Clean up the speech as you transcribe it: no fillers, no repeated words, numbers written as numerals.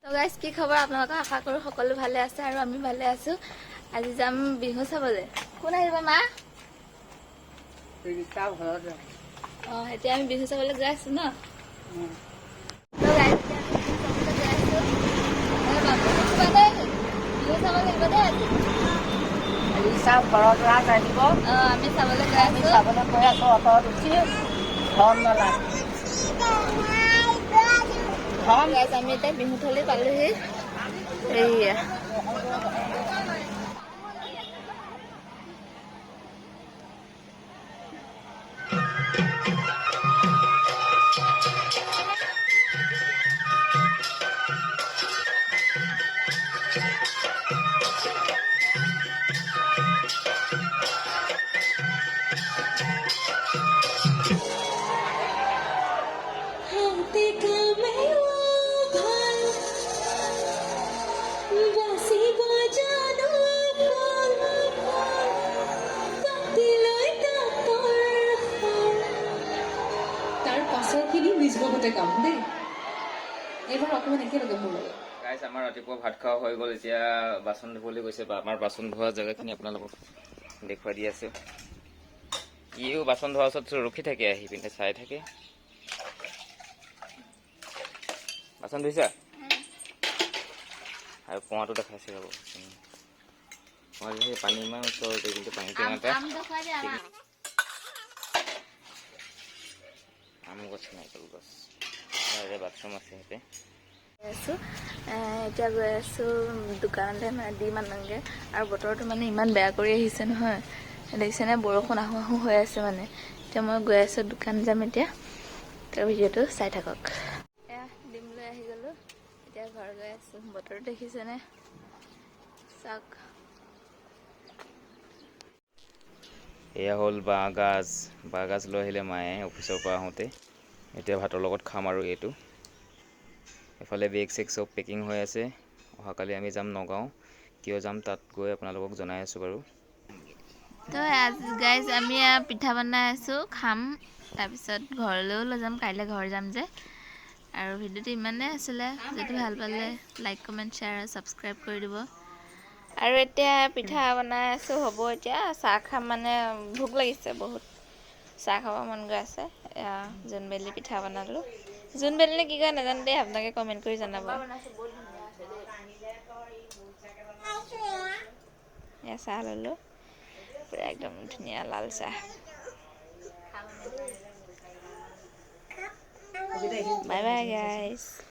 তো গাইজ কি খবৰ আপোনালোকক আশা কৰোঁ সকলো ভালে আছে আৰু আমি ভালে আছো। আজি যাম বিহু চাবলৈ। কোন আহিব মা? এতিয়া আমি বিহু চাবলৈ গৈ আছো ন। তো গাইজ বিহু চাব লাগিব দেই আজি। আমি চাবলৈ গৈ আছো। অটত উঠি আমি এতিয়া বিহুথলী পালোহি। এইয়া আমাৰ ৰাতিপুৱা ভাত খোৱা হৈ গ'ল। এতিয়া বাচন ধুবলৈ গৈছে বা আমাৰ বাচন ধোৱা জেগাখিনি আপোনালোকক দেখুৱাই দি আছোঁ। ইও বাচন ধোৱাৰ ওচৰত ৰখি থাকে, আহি পিনে চাই থাকে। বাচন ধুইছা আৰু কুঁৱাটো দেখাইছে ৰ'ব। মই সেই পানী ইমান ওচৰতে, কিন্তু পানী টেঙাটা আম গছ, নাৰিকল গছ, বাথৰুম আছে ইয়াতে। এতিয়া গৈ আছো দোকানতে দিম আনোগে। আৰু বতৰটো মানে ইমান বেয়া কৰি আহিছে নহয়, দেখিছেনে? বৰষুণ আহোঁ আহোঁ হৈ আছে মানে। এতিয়া মই গৈ আছো দোকান যাম এতিয়া। তাৰ ভিডিঅ'টো চাই থাকক। এয়া ডিম লৈ আহি গলো, এতিয়া ঘৰ গৈ আছো। বতৰ দেখিছেনে? চাওক। এয়া হ'ল বাঁহগাজ। বাঁহগাজ লৈ আহিলে মায়ে অফিচৰ পৰা আহোঁতে। এতিয়া ভাতৰ লগত খাম আৰু এইটো। এফালে বেগ চেগ চব পেকিং হৈ আছে। অহাকালি আমি যাম নগাঁও। কিয় যাম তাত গৈ আপোনালোকক জনাই আছোঁ বাৰু। তো আজি গাইজ আমি পিঠা বনাই আছোঁ, খাম। তাৰপিছত ঘৰলৈও লৈ যাম, কাইলৈ ঘৰ যাম যে। আৰু ভিডিঅ'টো ইমানেই আছিলে। যদি ভাল পালে লাইক, কমেণ্ট, শ্বেয়াৰ আৰু ছাবস্ক্ৰাইব কৰি দিব। আৰু এতিয়া পিঠা বনাই আছোঁ, হ'ব এতিয়া। চাহ খাম, মানে ভোক লাগিছে বহুত। চাহ খাব মন গৈ আছে। জোনবেলি পিঠা বনালোঁ। জোনবেলি নে কি কয় নাজানো দেই, আপোনালোকে কমেণ্ট কৰি জনাব। এয়া চাহ ল'লোঁ, পূৰা একদম ধুনীয়া লাল চাহ। Bye bye guys.